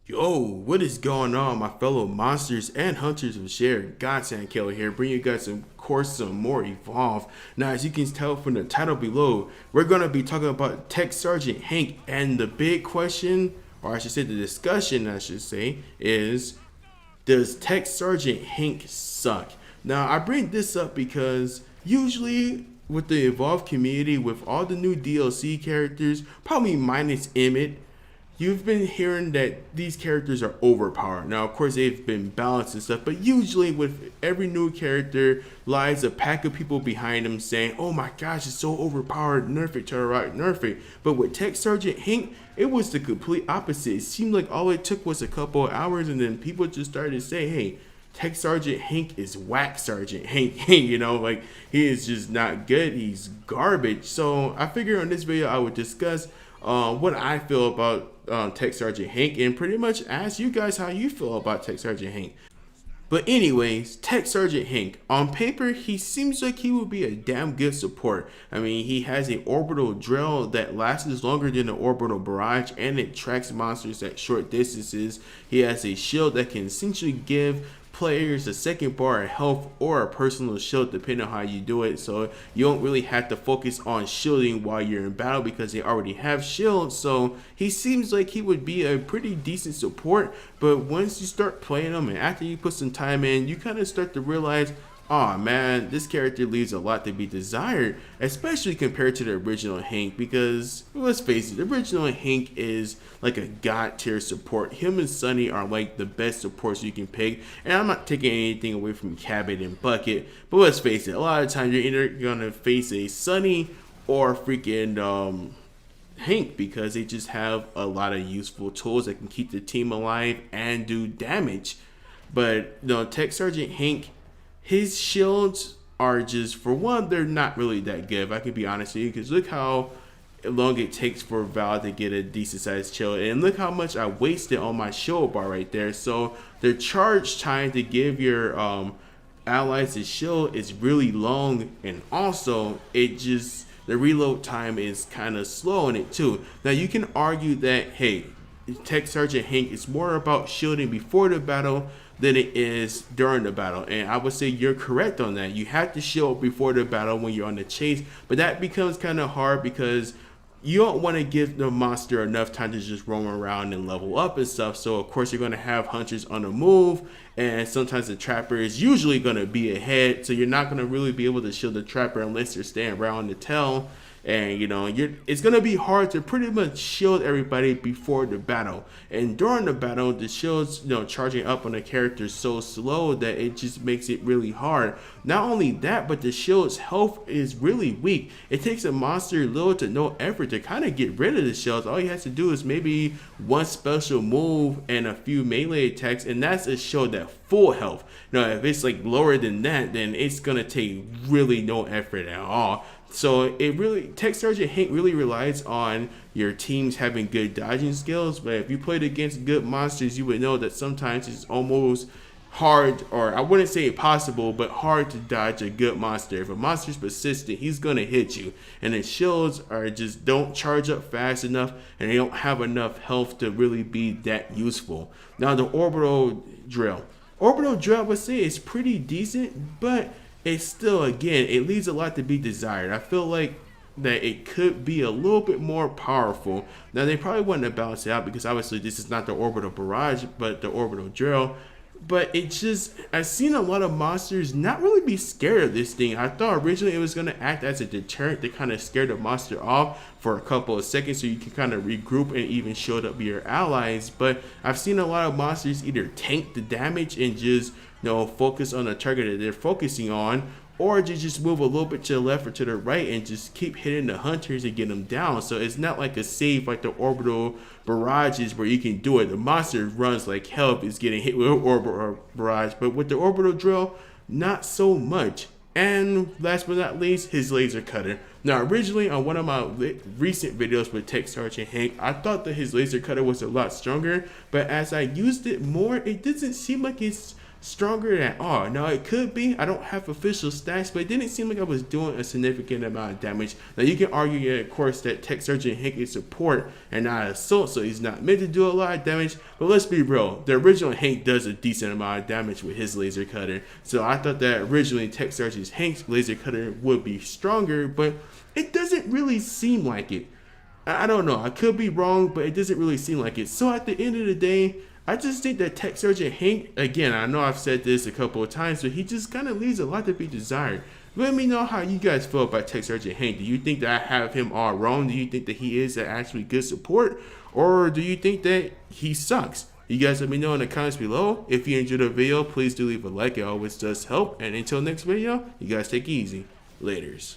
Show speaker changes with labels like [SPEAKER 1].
[SPEAKER 1] Yo, what is going on, my fellow monsters and hunters of shared Godsend Killer here, bringing you guys some course some more Evolve. Now, as you can tell from the title below, we're gonna be talking about Tech Sergeant Hank, and the big question, or I should say the discussion, I should say, is does Tech Sergeant Hank suck? Now, I bring this up because usually with the Evolve community, with all the new DLC characters, probably minus Emmett, you've been hearing that these characters are overpowered. Now, of course, they've been balanced and stuff, but usually with every new character lies a pack of people behind them saying, "Oh my gosh, it's so overpowered, nerf it, Turret, nerf it." But with Tech Sergeant Hank, it was the complete opposite. It seemed like all it took was a couple of hours, and then people just started to say, "Hey, Tech Sergeant Hank is whack Sergeant Hank." Like he is just not good. He's garbage. So I figured on this video I would discuss what I feel about Tech Sergeant Hank and pretty much ask you guys how you feel about Tech Sergeant Hank. But anyways, Tech Sergeant Hank, on paper, he seems like he would be a damn good support. I mean, he has an orbital drill that lasts longer than an orbital barrage, and it tracks monsters at short distances. He has a shield that can essentially give players a second bar of health or a personal shield depending on how you do it, so you don't really have to focus on shielding while you're in battle because they already have shields. So he seems like he would be a pretty decent support, but once you start playing him and after you put some time in, you kind of start to realize, oh man, this character leaves a lot to be desired, especially compared to the original Hank, because let's face it, the original Hank is like a god tier support. Him and Sunny are like the best supports you can pick, and I'm not taking anything away from Cabot and Bucket, but let's face it, a lot of times you're either gonna face a Sunny or freaking Hank, because they just have a lot of useful tools that can keep the team alive and do damage. But Tech Sergeant Hank, his shields are just, for one, they're not really that good, if I could be honest with you, because look how long it takes for Val to get a decent sized shield, and look how much I wasted on my shield bar right there. So the charge time to give your allies a shield is really long, and also the reload time is kind of slow in it too. Now you can argue that, hey, Tech Sergeant Hank is more about shielding before the battle than it is during the battle, and I would say you're correct on that. You have to shield before the battle when you're on the chase, but that becomes kind of hard because you don't want to give the monster enough time to just roam around and level up and stuff. So of course you're going to have hunters on the move, and sometimes the trapper is usually going to be ahead, so you're not going to really be able to shield the trapper unless you're staying around the tail. And it's gonna be hard to pretty much shield everybody before the battle. And during the battle, the shields, charging up on the character is so slow that it just makes it really hard. Not only that, but the shield's health is really weak. It takes a monster little to no effort to kind of get rid of the shields. All he has to do is maybe one special move and a few melee attacks, and that's a shield at full health. Now, if it's like lower than that, then it's gonna take really no effort at all. So Tech Sergeant Hank really relies on your teams having good dodging skills. But if you played against good monsters, you would know that sometimes it's almost hard, or I wouldn't say impossible, but hard to dodge a good monster. If a monster's persistent, he's gonna hit you. And the shields don't charge up fast enough, and they don't have enough health to really be that useful. Now the orbital drill, I would say is pretty decent, but it's still, again, it leaves a lot to be desired. I feel like that it could be a little bit more powerful. Now they probably wouldn't have balanced it out because obviously this is not the orbital barrage, but the orbital drill. But I've seen a lot of monsters not really be scared of this thing. I thought originally it was going to act as a deterrent to kind of scare the monster off for a couple of seconds so you can kind of regroup and even shield up your allies. But I've seen a lot of monsters either tank the damage and just focus on the target that they're focusing on, or just move a little bit to the left or to the right and just keep hitting the hunters and get them down. So it's not like a save like the orbital barrages where you can do it. The monster runs like hell if it's getting hit with an orbital barrage, but with the orbital drill, not so much. And last but not least, his laser cutter. Now, originally on one of my recent videos with Tech Sergeant Hank, I thought that his laser cutter was a lot stronger, but as I used it more, it doesn't seem like it's stronger at all. Now it could be, I don't have official stats, but it didn't seem like I was doing a significant amount of damage. Now you can argue, of course, that Tech Sgt Hank is support and not assault, so he's not meant to do a lot of damage. But let's be real, the original Hank does a decent amount of damage with his laser cutter. So I thought that originally Tech Sgt Hank's laser cutter would be stronger, but it doesn't really seem like it. I don't know, I could be wrong, but it doesn't really seem like it. So at the end of the day, I just think that Tech Sgt Hank, again, I know I've said this a couple of times, but he just kind of leaves a lot to be desired. Let me know how you guys feel about Tech Sgt Hank. Do you think that I have him all wrong? Do you think that he is an actually good support? Or do you think that he sucks? You guys let me know in the comments below. If you enjoyed the video, please do leave a like. It always does help. And until next video, you guys take it easy. Laters.